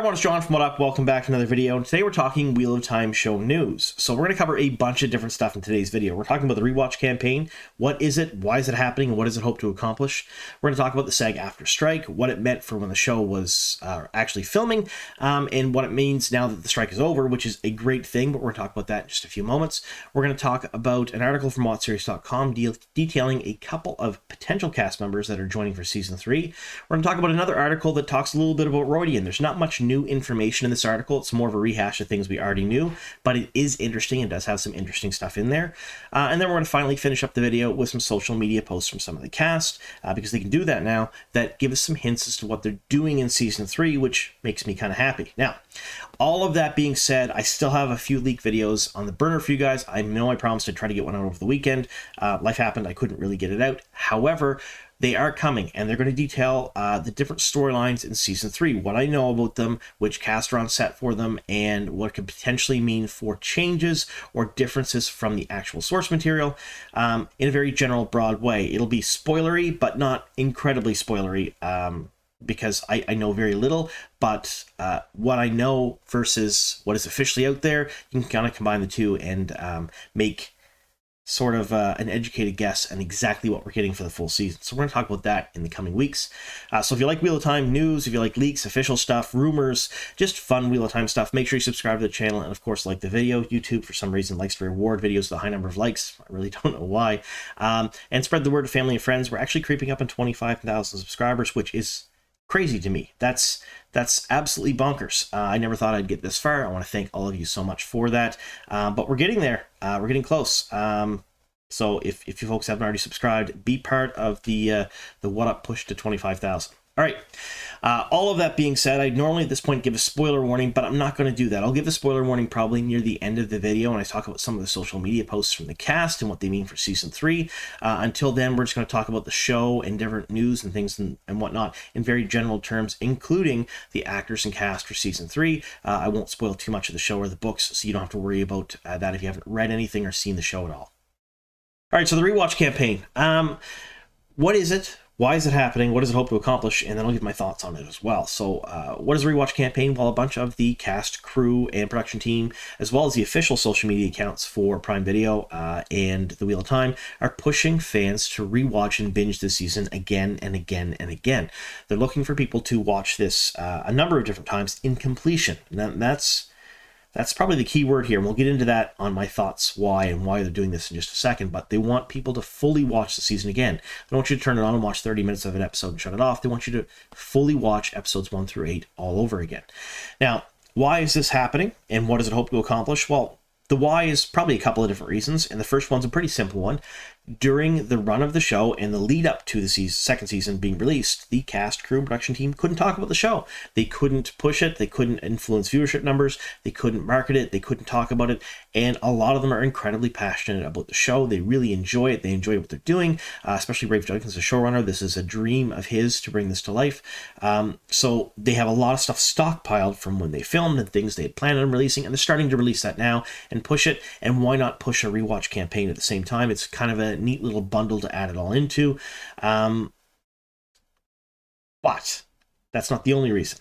Hi everyone, it's John from WoTSeries. Welcome back to another video, and today we're talking Wheel of Time show news. So we're going to cover a bunch of different stuff in today's video. We're talking about the ReWoTch campaign. What is it? Why is it happening? And what does it hope to accomplish? We're going to talk about the SAG-AFTRA strike, what it meant for when the show was actually filming, and what it means now that the strike is over, which is a great thing, but we're going to talk about that in just a few moments. We're going to talk about an article from WoTSeries.com detailing a couple of potential cast members that are joining for Season 3. We're going to talk about another article that talks a little bit about ReWoTching. There's not much new information in this article. It's more of a rehash of things we already knew, but it is interesting and does have some interesting stuff in there. And then we're going to finally finish up the video with some social media posts from some of the cast, because they can do that now, that give us some hints as to what they're doing in Season 3, which makes me kind of happy. Now, all of that being said, I still have a few leak videos on the burner for you guys. I know I promised to try to get one out over the weekend. Life happened. I couldn't really get it out. However, they are coming, and they're going to detail the different storylines in Season 3, what I know about them, which cast are on set for them, and what it could potentially mean for changes or differences from the actual source material in a very general, broad way. It'll be spoilery, but not incredibly spoilery, because I know very little, but what I know versus what is officially out there, you can kind of combine the two and make sort of an educated guess on exactly what we're getting for the full season. So we're going to talk about that in the coming weeks. So if you like Wheel of Time news, if you like leaks, official stuff, rumors, just fun Wheel of Time stuff, make sure you subscribe to the channel and of course like the video. YouTube for some reason likes to reward videos with a high number of likes. I really don't know why. And spread the word to family and friends. We're actually creeping up on 25,000 subscribers, which is crazy to me. That's absolutely bonkers. I never thought I'd get this far. I want to thank all of you so much for that. But we're getting there. We're getting close. So if you folks haven't already subscribed, be part of the What Up push to 25,000. All right. All of that being said, I'd normally at this point give a spoiler warning, but I'm not going to do that. I'll give the spoiler warning probably near the end of the video when I talk about some of the social media posts from the cast and what they mean for Season 3. Until then, we're just going to talk about the show and different news and things and whatnot in very general terms, including the actors and cast for Season 3. I won't spoil too much of the show or the books, so you don't have to worry about that if you haven't read anything or seen the show at all. All right, so the ReWoTch campaign. What is it? Why is it happening? What does it hope to accomplish? And then I'll give my thoughts on it as well. So what is the ReWoTch campaign? Well, a bunch of the cast, crew, and production team, as well as the official social media accounts for Prime Video and The Wheel of Time, are pushing fans to rewatch and binge this season again and again and again. They're looking for people to watch this a number of different times in completion. And that's probably the key word here. And we'll get into that on my thoughts why they're doing this in just a second. But they want people to fully watch the season again. They don't want you to turn it on and watch 30 minutes of an episode and shut it off. They want you to fully watch episodes 1 through 8 all over again. Now, why is this happening? And what does it hope to accomplish? Well, the why is probably a couple of different reasons. And the first one's a pretty simple one. During the run of the show and the lead up to the second season being released, the cast, crew, and production team couldn't talk about the show. They couldn't push it. They couldn't influence viewership numbers. They couldn't market it. They couldn't talk about it. And a lot of them are incredibly passionate about the show. They really enjoy it. They enjoy what they're doing, especially Rafe Judkins, the showrunner. This is a dream of his to bring this to life. So they have a lot of stuff stockpiled from when they filmed and things they had planned on releasing, and they're starting to release that now and push it. And why not push a ReWoTch campaign at the same time? It's kind of a neat little bundle to add it all into. But that's not the only reason.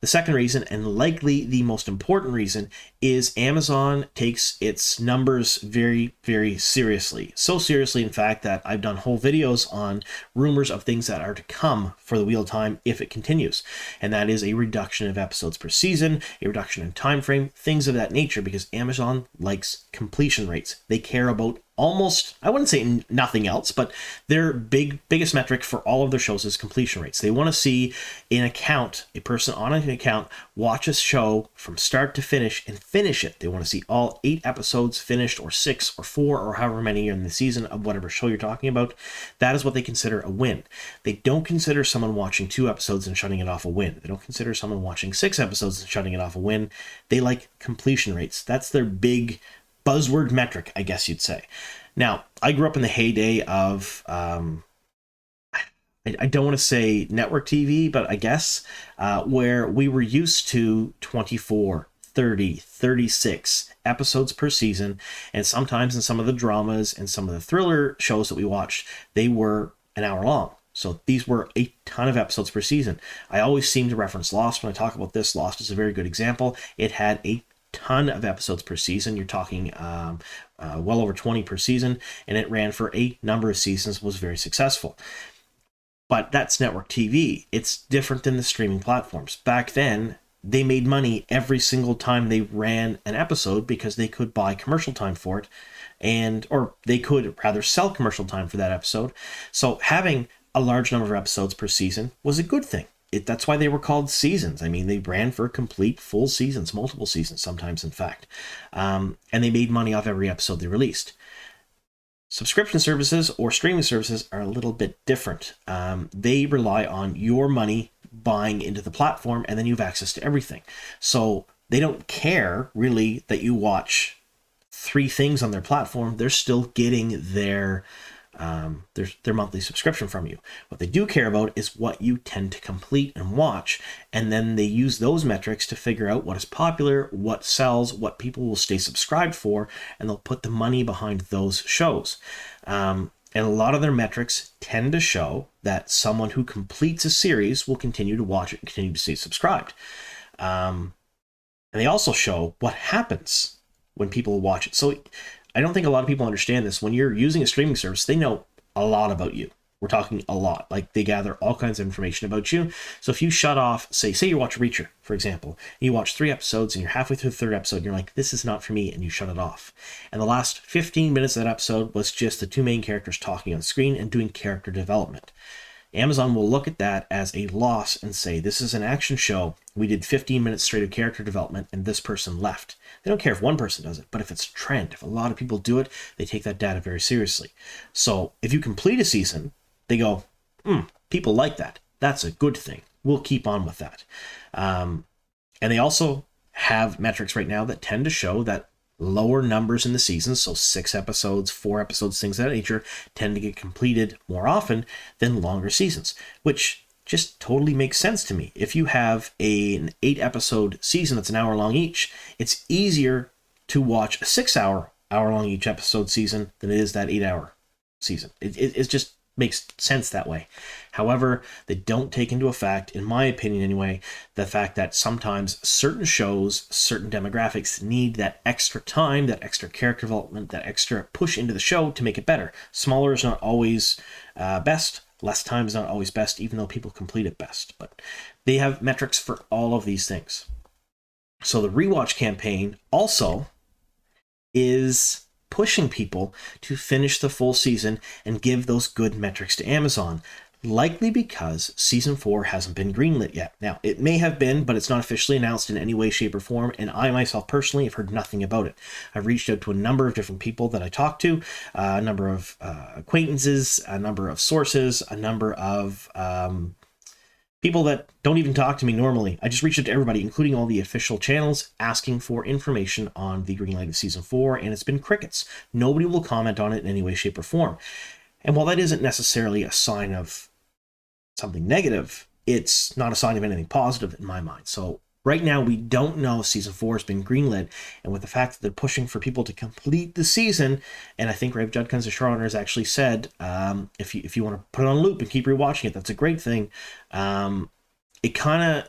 The second reason, and likely the most important reason, is Amazon takes its numbers very, very seriously. So seriously, in fact, that I've done whole videos on rumors of things that are to come for the Wheel of Time if it continues. And that is a reduction of episodes per season, a reduction in time frame, things of that nature, because Amazon likes completion rates. They care about almost, I wouldn't say nothing else, but their biggest metric for all of their shows is completion rates. They want to see a person on an account watch a show from start to finish and finish it. They want to see all 8 episodes finished, or 6 or 4 or however many are in the season of whatever show you're talking about. That is what they consider a win. They don't consider someone watching 2 episodes and shutting it off a win. They don't consider someone watching 6 episodes and shutting it off a win. They like completion rates. That's their big buzzword metric, I guess you'd say. Now, I grew up in the heyday of, I don't want to say network TV, but I guess, where we were used to 24, 30, 36 episodes per season. And sometimes in some of the dramas and some of the thriller shows that we watched, they were an hour long. So these were a ton of episodes per season. I always seem to reference Lost when I talk about this. Lost is a very good example. It had a ton of episodes per season. You're talking well over 20 per season, and it ran for a number of seasons, was very successful. But that's network TV. It's different than the streaming platforms. Back then, they made money every single time they ran an episode because they could buy commercial time for it, or they could rather sell commercial time for that episode. So having a large number of episodes per season was a good thing. That's why they were called seasons. I mean, they ran for complete full seasons, multiple seasons sometimes, in fact. And they made money off every episode they released. Subscription services or streaming services are a little bit different. They rely on your money buying into the platform, and then you have access to everything. So they don't care really that you watch 3 things on their platform. They're still getting their monthly subscription from you. What they do care about is what you tend to complete and watch, and then they use those metrics to figure out what is popular, what sells, what people will stay subscribed for, and they'll put the money behind those shows. And a lot of their metrics tend to show that someone who completes a series will continue to watch it and continue to stay subscribed. And they also show what happens when people watch it. So I don't think a lot of people understand this. When you're using a streaming service, they know a lot about you. We're talking a lot. Like, they gather all kinds of information about you. So if you shut off, say you watch Reacher, for example, and you watch 3 episodes and you're halfway through the 3rd episode, and you're like, this is not for me, and you shut it off. And the last 15 minutes of that episode was just the 2 main characters talking on screen and doing character development. Amazon will look at that as a loss and say, this is an action show. We did 15 minutes straight of character development and this person left. They don't care if one person does it, but if it's a trend, if a lot of people do it, they take that data very seriously. So if you complete a season, they go, people like that. That's a good thing. We'll keep on with that. And they also have metrics right now that tend to show that lower numbers in the season, so 6 episodes, 4 episodes, things of that nature, tend to get completed more often than longer seasons, which just totally makes sense to me. If you have an 8-episode season that's an hour long each, it's easier to watch a 6-hour, hour-long each episode season than it is that 8-hour season. It just makes sense that way. However, they don't take into effect, in my opinion anyway, the fact that sometimes certain shows, certain demographics need that extra time, that extra character development, that extra push into the show to make it better. Smaller is not always best. Less time is not always best, even though people complete it best. But they have metrics for all of these things. So the ReWoTch campaign also is pushing people to finish the full season and give those good metrics to Amazon, likely because season 4 hasn't been greenlit yet. Now, it may have been, but it's not officially announced in any way, shape, or form, and I myself personally have heard nothing about it. I've reached out to a number of different people that I talked to, a number of acquaintances, a number of sources, a number of people that don't even talk to me normally. I just reached out to everybody, including all the official channels, asking for information on the greenlight of season 4, and it's been crickets. Nobody will comment on it in any way, shape, or form. And while that isn't necessarily a sign of something negative, it's not a sign of anything positive in my mind. So right now, we don't know if season 4 has been greenlit, and with the fact that they're pushing for people to complete the season, and I think Rafe Judkins, the showrunner, has actually said, if you want to put it on loop and keep rewatching it, that's a great thing. It kind of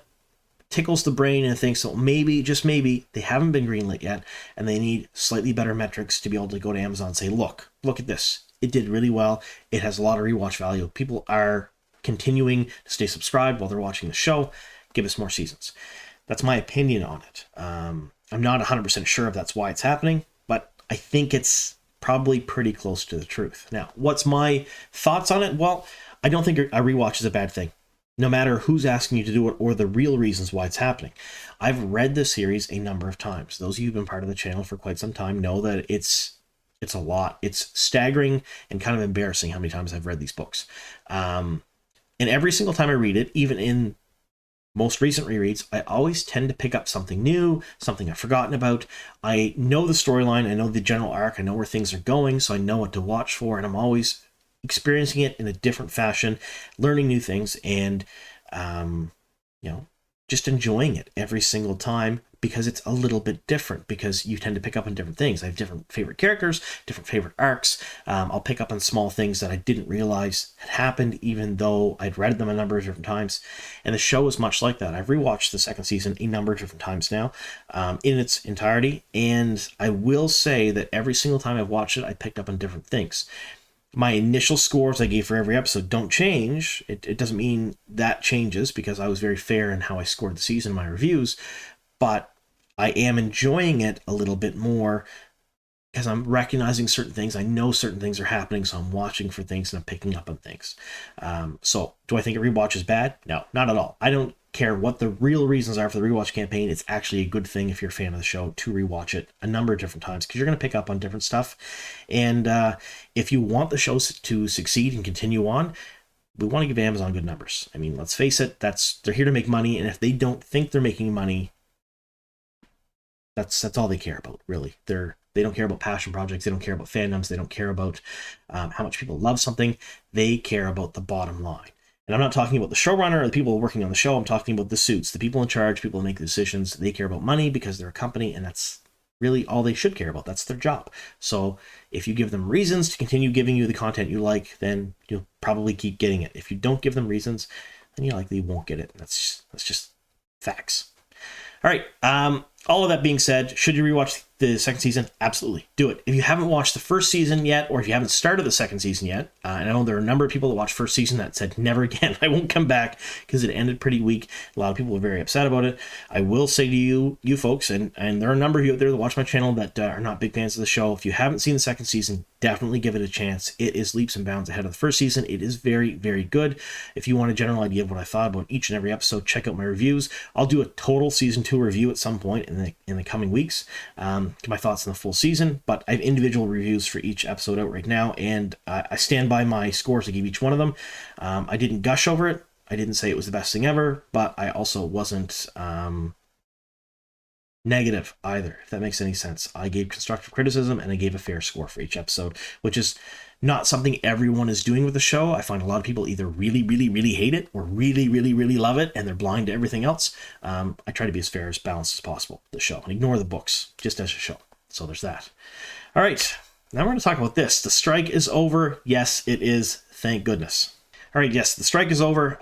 tickles the brain and thinks, so maybe, just maybe, they haven't been greenlit yet, and they need slightly better metrics to be able to go to Amazon and say, look at this. It did really well. It has a lot of rewatch value. People are continuing to stay subscribed while they're watching the show. Give us more seasons. That's my opinion on it. I'm not 100% sure if that's why it's happening, but I think it's probably pretty close to the truth. Now, what's my thoughts on it? Well, I don't think a rewatch is a bad thing, no matter who's asking you to do it or the real reasons why it's happening. I've read the series a number of times. Those of you who've been part of the channel for quite some time know that it's a lot. It's staggering and kind of embarrassing how many times I've read these books. And every single time I read it, even in most recent rereads, I always tend to pick up something new, something I've forgotten about. I know the storyline, I know the general arc, I know where things are going, so I know what to watch for, and I'm always experiencing it in a different fashion, learning new things, and just enjoying it every single time, because it's a little bit different, because you tend to pick up on different things. I have different favorite characters, different favorite arcs. I'll pick up on small things that I didn't realize had happened, even though I'd read them a number of different times. And the show is much like that. I've rewatched the second season a number of different times now, in its entirety. And I will say that every single time I've watched it, I picked up on different things. My initial scores I gave for every episode don't change. It doesn't mean that changes, because I was very fair in how I scored the season in my reviews. But I am enjoying it a little bit more because I'm recognizing certain things. I know certain things are happening, so I'm watching for things and I'm picking up on things. So do I think a rewatch is bad? No, not at all. I don't care what the real reasons are for the rewatch campaign. It's actually a good thing if you're a fan of the show to rewatch it a number of different times, because you're going to pick up on different stuff. And if you want the show to succeed and continue on, we want to give Amazon good numbers. I mean, let's face it, they're here to make money, and if they don't think they're making money, that's all they care about, really. They don't care about passion projects. They don't care about fandoms. They don't care about how much people love something. They care about the bottom line. And I'm not talking about the showrunner or the people working on the show. I'm talking about the suits, the people in charge, people who make the decisions. They care about money because they're a company, and that's really all they should care about. That's their job. So if you give them reasons to continue giving you the content you like, then you'll probably keep getting it. If you don't give them reasons, then you likely won't get it. That's just facts. All right. All of that being said, should you rewatch the second season? Absolutely. Do it. If you haven't watched the first season yet, or if you haven't started the second season yet, and I know there are a number of people that watched first season that said, never again, I won't come back, because it ended pretty weak. A lot of people were very upset about it. I will say to you folks, and there are a number of you out there that watch my channel that are not big fans of the show. If you haven't seen the second season, definitely give it a chance. It is leaps and bounds ahead of the first season. It is very, very good. If you want a general idea of what I thought about each and every episode, check out my reviews. I'll do a total season 2 review at some point in the coming weeks. My thoughts on the full season, but I have individual reviews for each episode out right now, and I stand by my scores I gave each one of them. I didn't gush over it. I didn't say it was the best thing ever, but I also wasn't negative either, if that makes any sense. I gave constructive criticism, and I gave a fair score for each episode, which is not something everyone is doing with the show. I find a lot of people either really, really, really hate it, or really, really, really love it, and they're blind to everything else. I try to be as fair, as balanced as possible with the show, and ignore the books, just as a show. So there's that. All right, now we're going to talk about this. The strike is over. Yes, it is. Thank goodness. All right, yes, the strike is over.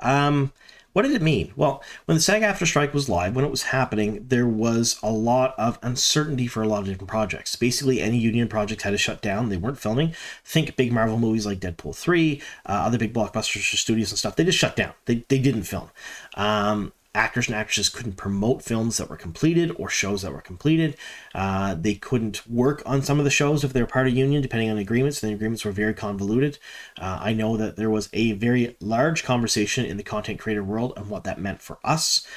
What did it mean? Well, when the SAG-AFTRA strike was live, when it was happening, there was a lot of uncertainty for a lot of different projects. Basically, any union projects had to shut down. They weren't filming. Think big Marvel movies like Deadpool 3, other big blockbusters for studios and stuff. They just shut down. They didn't film. Actors and actresses couldn't promote films that were completed or shows that were completed. They couldn't work on some of the shows if they were part of union, depending on agreements, and the agreements were very convoluted. I know that there was a very large conversation in the content creator world on what that meant for us.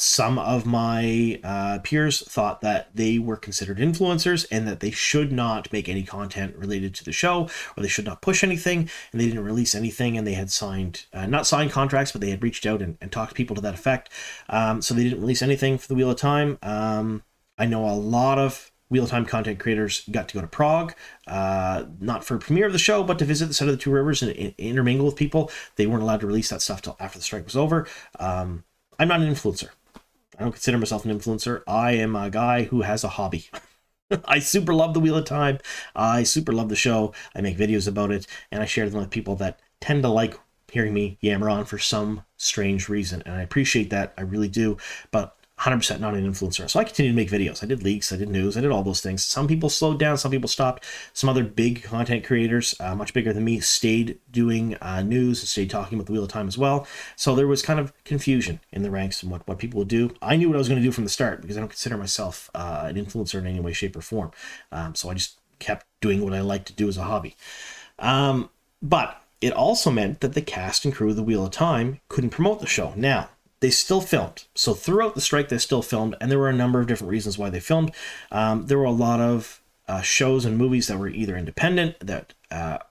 Some of my peers thought that they were considered influencers and that they should not make any content related to the show, or they should not push anything, and they didn't release anything, and they had signed, not signed contracts, but they had reached out and talked to people to that effect. So they didn't release anything for the Wheel of Time. I know a lot of Wheel of Time content creators got to go to Prague, not for a premiere of the show, but to visit the set of the Two Rivers and intermingle with people. They weren't allowed to release that stuff till after the strike was over. I'm not an influencer. I don't consider myself an influencer. I am a guy who has a hobby. I super love the Wheel of Time. I super love the show. I make videos about it, and I share them with people that tend to like hearing me yammer on for some strange reason, and I appreciate that. I really do, but 100% not an influencer. So I continue to make videos. I did leaks, I did news, I did all those things. Some people slowed down, some people stopped. Some other big content creators, much bigger than me, stayed doing news and stayed talking about the Wheel of Time as well. So there was kind of confusion in the ranks and what people would do. I knew what I was going to do from the start, because I don't consider myself an influencer in any way, shape, or form. So I just kept doing what I like to do as a hobby. But it also meant that the cast and crew of the Wheel of Time couldn't promote the show. Now, they still filmed. So throughout the strike, they still filmed, and there were a number of different reasons why they filmed. There were a lot of shows and movies that were either independent that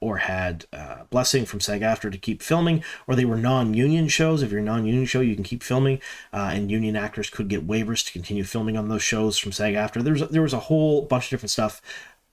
or had blessing from SAG-AFTRA to keep filming, or they were non-union shows. If you're a non-union show, you can keep filming, and union actors could get waivers to continue filming on those shows from SAG-AFTRA. There was a whole bunch of different stuff,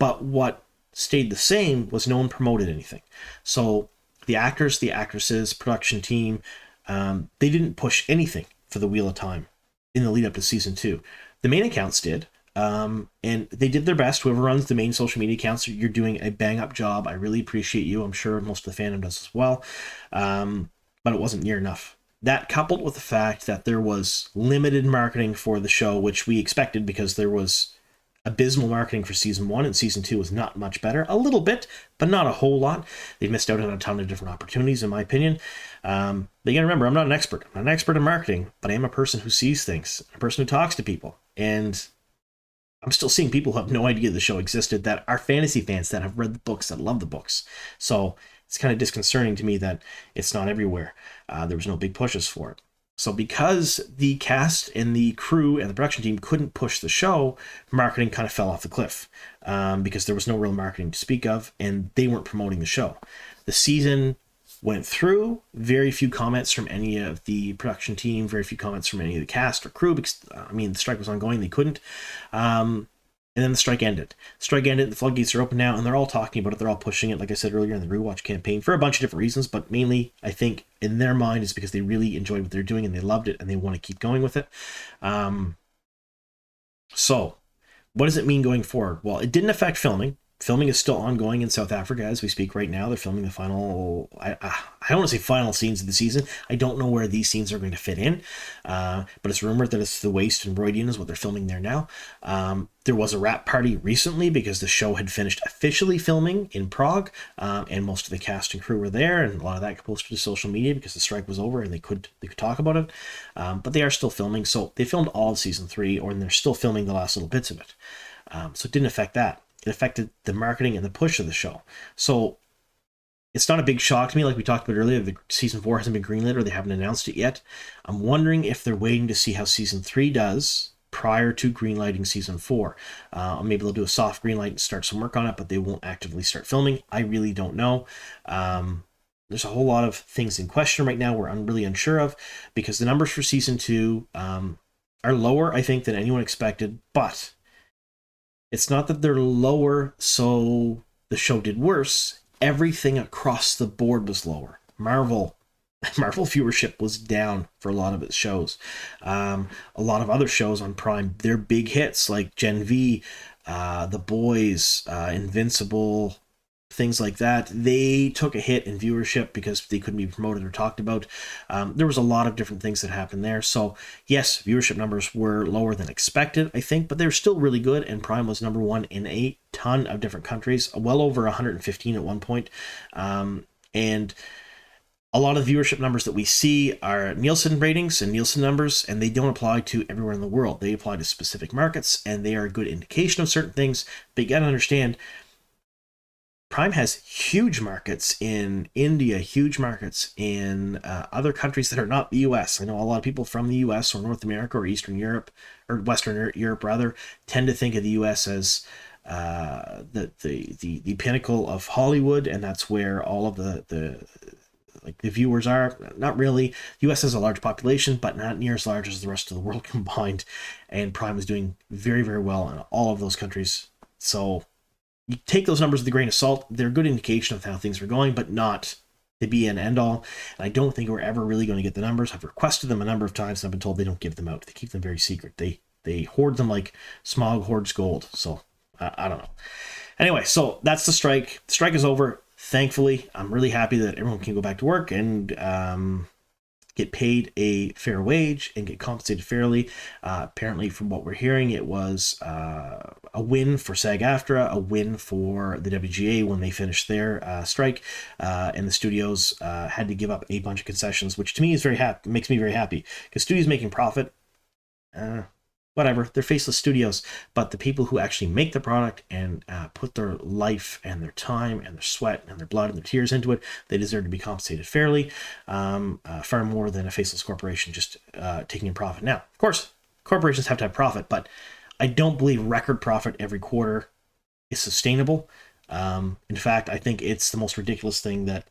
but what stayed the same was no one promoted anything. So the actors, the actresses, production team, they didn't push anything for the Wheel of Time in the lead up to season 2. The main accounts did. And they did their best. Whoever runs the main social media accounts, you're doing a bang-up job. I really appreciate you. I'm sure most of the fandom does as well. But it wasn't near enough. That, coupled with the fact that there was limited marketing for the show, which we expected because there was abysmal marketing for season 1, and season 2 was not much better. A little bit, but not a whole lot. They missed out on a ton of different opportunities, in my opinion. But you gotta remember, I'm not an expert. I'm not an expert in marketing, but I am a person who sees things, a person who talks to people. And I'm still seeing people who have no idea the show existed, that are fantasy fans, that have read the books, that love the books. So it's kind of disconcerting to me that it's not everywhere. There was no big pushes for it. So because the cast and the crew and the production team couldn't push the show, marketing kind of fell off the cliff because there was no real marketing to speak of, and they weren't promoting the show. The season went through, very few comments from any of the production team, very few comments from any of the cast or crew, because, the strike was ongoing, they couldn't. And then the strike ended. The floodgates are open now, and they're all talking about it. They're all pushing it, like I said earlier, in the ReWoTch campaign for a bunch of different reasons, but mainly, I think, in their mind, is because they really enjoyed what they're doing and they loved it and they want to keep going with it. So, what does it mean going forward? Well, it didn't affect filming. Filming is still ongoing in South Africa as we speak right now. They're filming the final, I don't want to say final scenes of the season. I don't know where these scenes are going to fit in, but it's rumored that it's the Waste and Roydian is what they're filming there now. There was a wrap party recently because the show had finished officially filming in Prague, and most of the cast and crew were there, and a lot of that got posted to social media because the strike was over and they could talk about it. But they are still filming, so they filmed all of season 3, and they're still filming the last little bits of it. So it didn't affect that. It affected the marketing and the push of the show. So it's not a big shock to me, like we talked about earlier. The season 4 hasn't been greenlit, or they haven't announced it yet. I'm wondering if they're waiting to see how season 3 does prior to greenlighting season 4. Maybe they'll do a soft greenlight and start some work on it, but they won't actively start filming. I really don't know. There's a whole lot of things in question right now I'm really unsure of, because the numbers for season 2 are lower, I think, than anyone expected, but it's not that they're lower so the show did worse. Everything across the board was lower. Marvel viewership was down for a lot of its shows. A lot of other shows on Prime, their big hits like Gen V, The Boys, Invincible, things like that, they took a hit in viewership because they couldn't be promoted or talked about. There was a lot of different things that happened there. So yes, viewership numbers were lower than expected, I think, but they were still really good, and Prime was number 1 in a ton of different countries, well over 115 at one point. And a lot of the viewership numbers that we see are Nielsen ratings and Nielsen numbers, and they don't apply to everywhere in the world. They apply to specific markets, and they are a good indication of certain things. But you got to understand, Prime has huge markets in India, huge markets in other countries that are not the US. I know a lot of people from the US or North America or Eastern Europe, or Western Europe rather, tend to think of the US as the pinnacle of Hollywood, and that's where all of the viewers are. Not really. The US has a large population, but not near as large as the rest of the world combined, and Prime is doing very, very well in all of those countries. So you take those numbers with a grain of salt. They're a good indication of how things are going, but not to be an end-all. And I don't think we're ever really going to get the numbers. I've requested them a number of times, and I've been told they don't give them out. They keep them very secret. They hoard them like smog hoards gold. So I don't know. Anyway, so that's the strike. The strike is over. Thankfully, I'm really happy that everyone can go back to work and get paid a fair wage and get compensated fairly. Apparently, from what we're hearing, it was a win for SAG-AFTRA, a win for the WGA when they finished their strike, and the studios had to give up a bunch of concessions, which to me is makes me very happy, because studios making profit, whatever, they're faceless studios, but the people who actually make the product and put their life and their time and their sweat and their blood and their tears into it, they deserve to be compensated fairly, far more than a faceless corporation just taking in profit. Now, of course, corporations have to have profit, but I don't believe record profit every quarter is sustainable. In fact, I think it's the most ridiculous thing that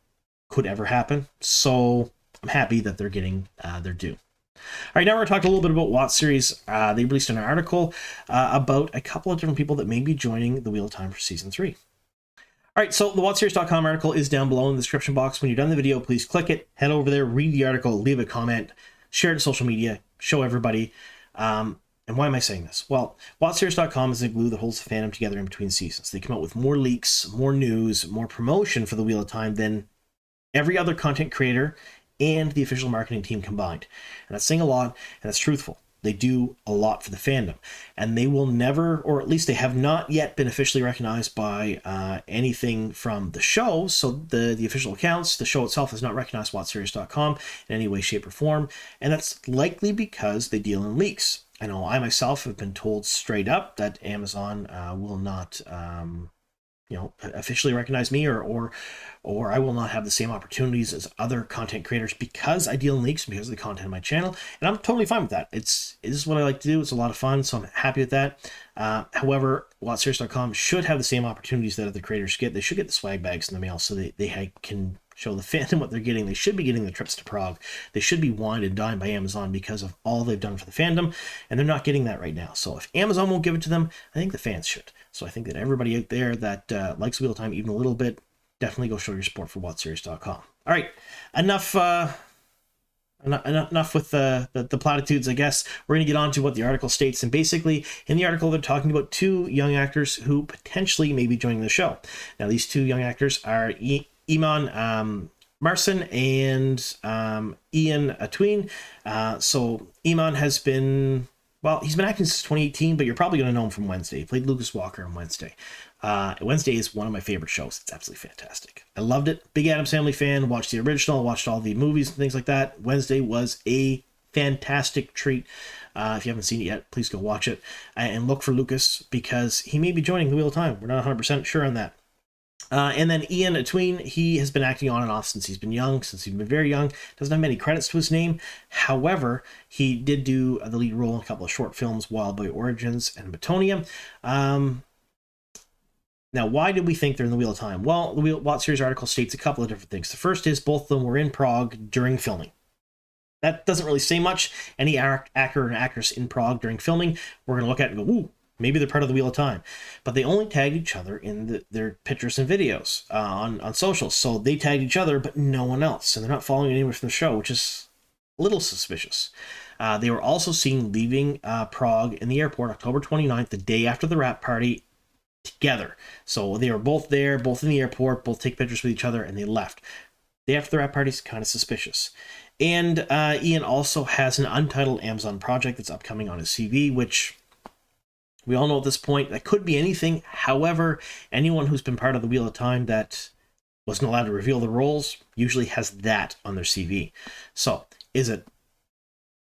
could ever happen. So I'm happy that they're getting their due. All right, now we're going to talk a little bit about WoTSeries. They released an article about a couple of different people that may be joining the Wheel of Time for Season 3. All right, so the WoTSeries.com article is down below in the description box. When you're done the video, please click it, head over there, read the article, leave a comment, share it to social media, show everybody. And why am I saying this? Well, WoTSeries.com is the glue that holds the fandom together in between seasons. They come out with more leaks, more news, more promotion for the Wheel of Time than every other content creator and the official marketing team combined. And that's saying a lot, and that's truthful. They do a lot for the fandom, and they will never, or at least they have not yet been officially recognized by anything from the show. So the official accounts, the show itself has not recognized WoTSeries.com in any way, shape, or form, and that's likely because they deal in leaks. I know I myself have been told straight up that Amazon will not officially recognize me, or I will not have the same opportunities as other content creators because I deal in leaks, because of the content on my channel, and I'm totally fine with that. This is what I like to do. It's a lot of fun, so I'm happy with that. However, WoTSeries.com should have the same opportunities that other creators get. They should get the swag bags in the mail so they can show the fandom what they're getting. They should be getting the trips to Prague. They should be wined and dined by Amazon because of all they've done for the fandom, and they're not getting that right now. So if Amazon won't give it to them, I think the fans should. So I think that everybody out there that likes Wheel of Time even a little bit, definitely go show your support for WoTSeries.com. All right, enough with the platitudes, I guess. We're going to get on to what the article states. And basically, in the article, they're talking about two young actors who potentially may be joining the show. Now, these two young actors are Iman Marcin and Ian Atween. So Iman has been... Well, he's been acting since 2018, but you're probably going to know him from Wednesday. He played Lucas Walker on Wednesday. Wednesday is one of my favorite shows. It's absolutely fantastic. I loved it. Big Addams Family fan. Watched the original. Watched all the movies and things like that. Wednesday was a fantastic treat. If you haven't seen it yet, please go watch it. And look for Lucas because he may be joining the Wheel of Time. We're not 100% sure on that. And then Ian Atween, he has been acting on and off since he's been very young. Doesn't have many credits to his name. However, he did do the lead role in a couple of short films, Wild Boy Origins and Metonium. Now, why did we think they're in the Wheel of Time? Well, the WoTSeries article states a couple of different things. The first is both of them were in Prague during filming. That doesn't really say much. Any actor and actress in Prague during filming, we're going to look at it and go, ooh, maybe they're part of the Wheel of Time. But they only tagged each other in their pictures and videos on socials. So they tagged each other, but no one else. And they're not following anyone from the show, which is a little suspicious. They were also seen leaving Prague in the airport October 29th, the day after the wrap party, together. So they were both there, both in the airport, both take pictures with each other, and they left. The day after the wrap party is kind of suspicious. And Ian also has an untitled Amazon project that's upcoming on his CV, which... we all know at this point that could be anything. However, anyone who's been part of the Wheel of Time that wasn't allowed to reveal the roles usually has that on their CV. So, is it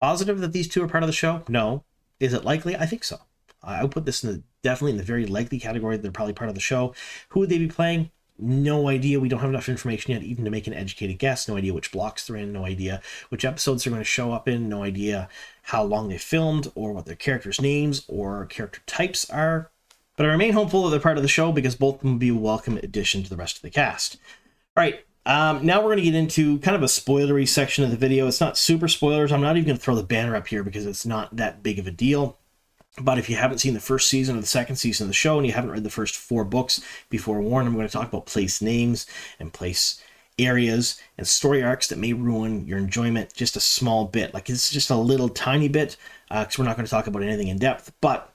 positive that these two are part of the show? No. Is it likely? I think so. I would put this definitely in the very likely category that they're probably part of the show. Who would they be playing? No idea. We don't have enough information yet even to make an educated guess. No idea which blocks they're in. No idea which episodes they're going to show up in. No idea how long they filmed or what their characters' names or character types are. But I remain hopeful that they're part of the show because both of them will be a welcome addition to the rest of the cast. All right. Now we're going to get into kind of a spoilery section of the video. It's not super spoilers. I'm not even going to throw the banner up here because it's not that big of a deal. But if you haven't seen the first season or the second season of the show and you haven't read the first 4 books, be forewarned, I'm going to talk about place names and place areas and story arcs that may ruin your enjoyment just a small bit. Like, it's just a little tiny bit because we're not going to talk about anything in depth. But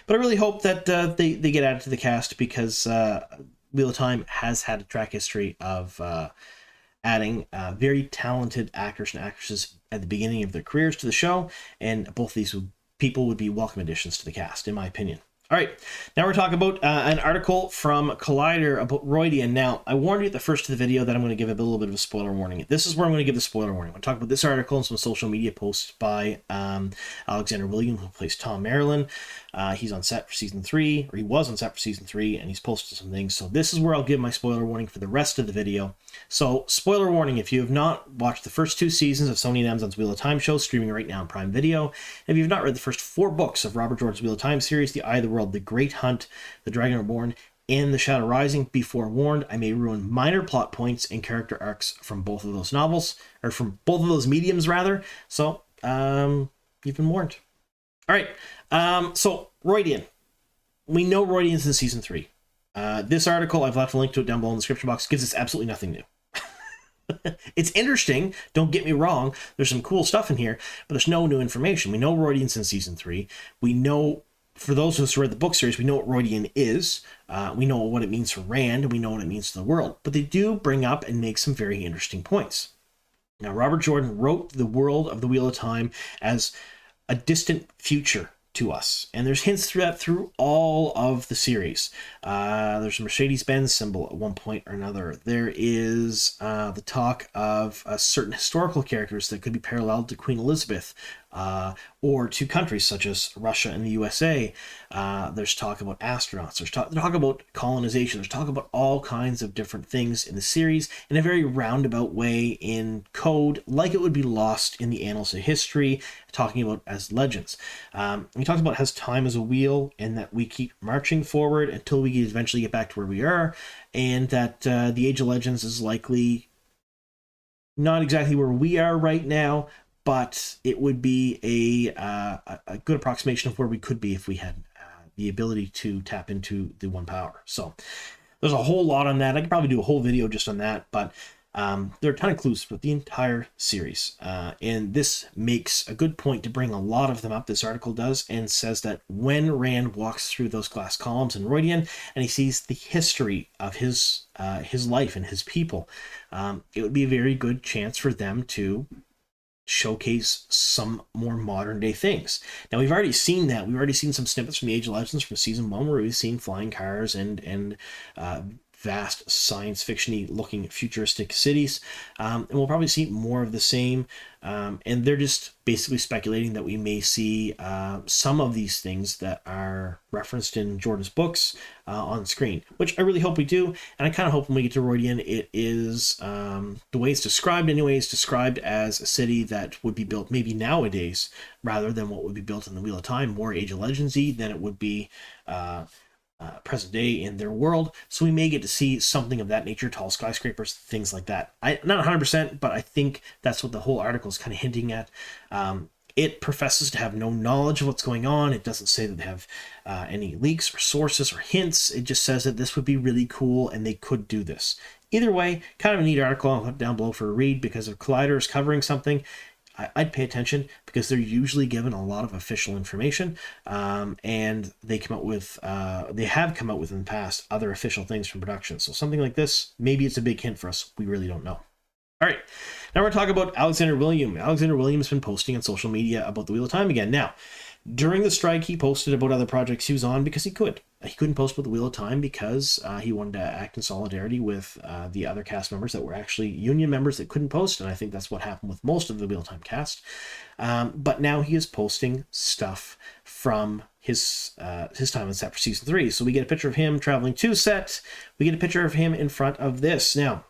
I really hope that they get added to the cast because Wheel of Time has had a track history of adding very talented actors and actresses at the beginning of their careers to the show, and both of these people would be welcome additions to the cast, in my opinion. All right, now we're talking about an article from Collider about Roidian. Now, I warned you at the first of the video that I'm going to give a little bit of a spoiler warning. This is where I'm going to give the spoiler warning. I'm going to talk about this article and some social media posts by Alexandre Willaume, who plays Thom Marilyn. He's on set for season 3, or he was on set for season 3, and he's posted some things. So this is where I'll give my spoiler warning for the rest of the video. So, spoiler warning, if you have not watched the first 2 seasons of Sony and Amazon's Wheel of Time show, streaming right now on Prime Video, and if you've not read the first 4 books of Robert Jordan's Wheel of Time series, The Eye of the World, The Great Hunt, The Dragon Reborn, and The Shadow Rising, be forewarned, I may ruin minor plot points and character arcs from both of those novels, or from both of those mediums, rather. So, you've been warned. All right, so Roidian. We know Roidian's in season 3. This article, I've left a link to it down below in the description box, gives us absolutely nothing new. It's interesting, don't get me wrong, there's some cool stuff in here, but there's no new information. We know Rodian's in season 3. We know, for those of us who read the book series, we know what Rodian is. We know what it means for Rand, and we know what it means to the world. But they do bring up and make some very interesting points. Now, Robert Jordan wrote the world of the Wheel of Time as a distant future to us, and there's hints through that through all of the series. There's a Mercedes-Benz symbol at one point or another. There is the talk of certain historical characters that could be paralleled to Queen Elizabeth, or to countries such as Russia and the USA. There's talk about astronauts. There's talk about colonization. There's talk about all kinds of different things in the series in a very roundabout way in code, like it would be lost in the annals of history, talking about as legends. We talked about has time as a wheel, and that we keep marching forward until we eventually get back to where we are, and that the Age of Legends is likely not exactly where we are right now, but it would be a good approximation of where we could be if we had the ability to tap into the one power. So there's a whole lot on that. I could probably do a whole video just on that, but there are a ton of clues with the entire series. And this makes a good point to bring a lot of them up. This article does, and says that when Rand walks through those glass columns in Rodian and he sees the history of his life and his people, it would be a very good chance for them to showcase some more modern day things. Now, we've already seen that. We've already seen some snippets from the Age of Legends from season 1 where we've seen flying cars and vast science fiction-y looking futuristic cities, and we'll probably see more of the same, and they're just basically speculating that we may see some of these things that are referenced in Jordan's books on screen, which I really hope we do. And I kind of hope when we get to Rodian, it is the way it's described anyway, is described as a city that would be built maybe nowadays rather than what would be built in the Wheel of Time, more Age of Legends-y than it would be present day in their world. So we may get to see something of that nature, tall skyscrapers, things like that. Not 100%, but I think that's what the whole article is kind of hinting at. It professes to have no knowledge of what's going on. It doesn't say that they have any leaks or sources or hints. It just says that this would be really cool and they could do this. Either way, kind of a neat article. I'll put it down below for a read, because if Collider is covering something, I'd pay attention, because they're usually given a lot of official information, and they come out with, they have come out with in the past other official things from production. So something like this, maybe it's a big hint for us. We really don't know. All right, now we're going to talk about Alexandre Willaume. Alexandre Willaume has been posting on social media about the Wheel of Time again. Now, during the strike, he posted about other projects he was on because he could. He couldn't post about the Wheel of Time because he wanted to act in solidarity with the other cast members that were actually union members that couldn't post, and I think that's what happened with most of the Wheel of Time cast. But now he is posting stuff from his time on set for season 3. So we get a picture of him traveling to set. We get a picture of him in front of this. Now,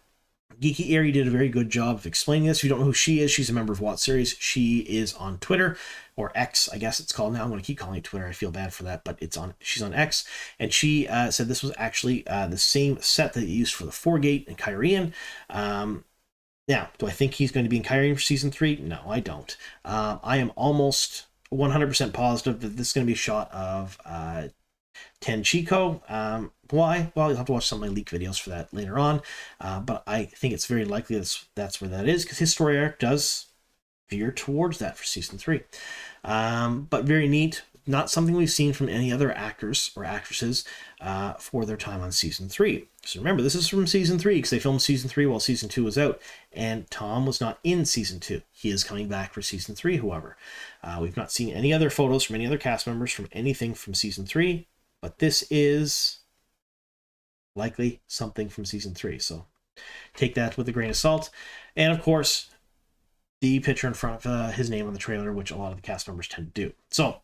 Geeky Airy did a very good job of explaining this. If you don't know who she is, she's a member of WoTSeries. She is on Twitter, or X, I guess it's called now. I'm going to keep calling it Twitter. I feel bad for that, but she's on X. And she said this was actually the same set that they used for the Foregate and Kyrian. Now, do I think he's going to be in Kyrian for season 3? No, I don't. I am almost 100% positive that this is going to be a shot of Ten Chico. Why? Well, you'll have to watch some of my leak videos for that later on. But I think it's very likely that's where that is, because his story arc does veer towards that for season 3. But very neat. Not something we've seen from any other actors or actresses for their time on season 3. So remember, this is from season 3 because they filmed season 3 while season 2 was out, and Thom was not in season 2. He is coming back for season 3, however. We've not seen any other photos from any other cast members from anything from season 3, but this is likely something from season 3. So take that with a grain of salt. And of course, the picture in front of his name on the trailer, which a lot of the cast members tend to do. So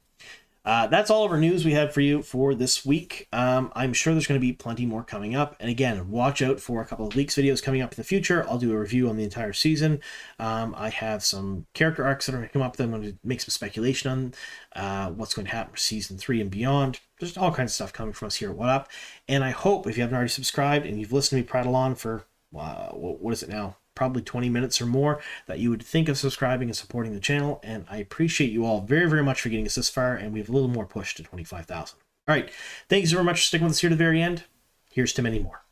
that's all of our news we have for you for this week. I'm sure there's going to be plenty more coming up. And again, watch out for a couple of leaks videos coming up in the future. I'll do a review on the entire season. I have some character arcs that are going to come up that I'm going to make some speculation on what's going to happen for season 3 and beyond. There's all kinds of stuff coming from us here at What Up. And I hope, if you haven't already subscribed and you've listened to me prattle on for, what is it now? Probably 20 minutes or more, that you would think of subscribing and supporting the channel. And I appreciate you all very, very much for getting us this far. And we have a little more push to 25,000. All right. Thank you so very much for sticking with us here to the very end. Here's to many more.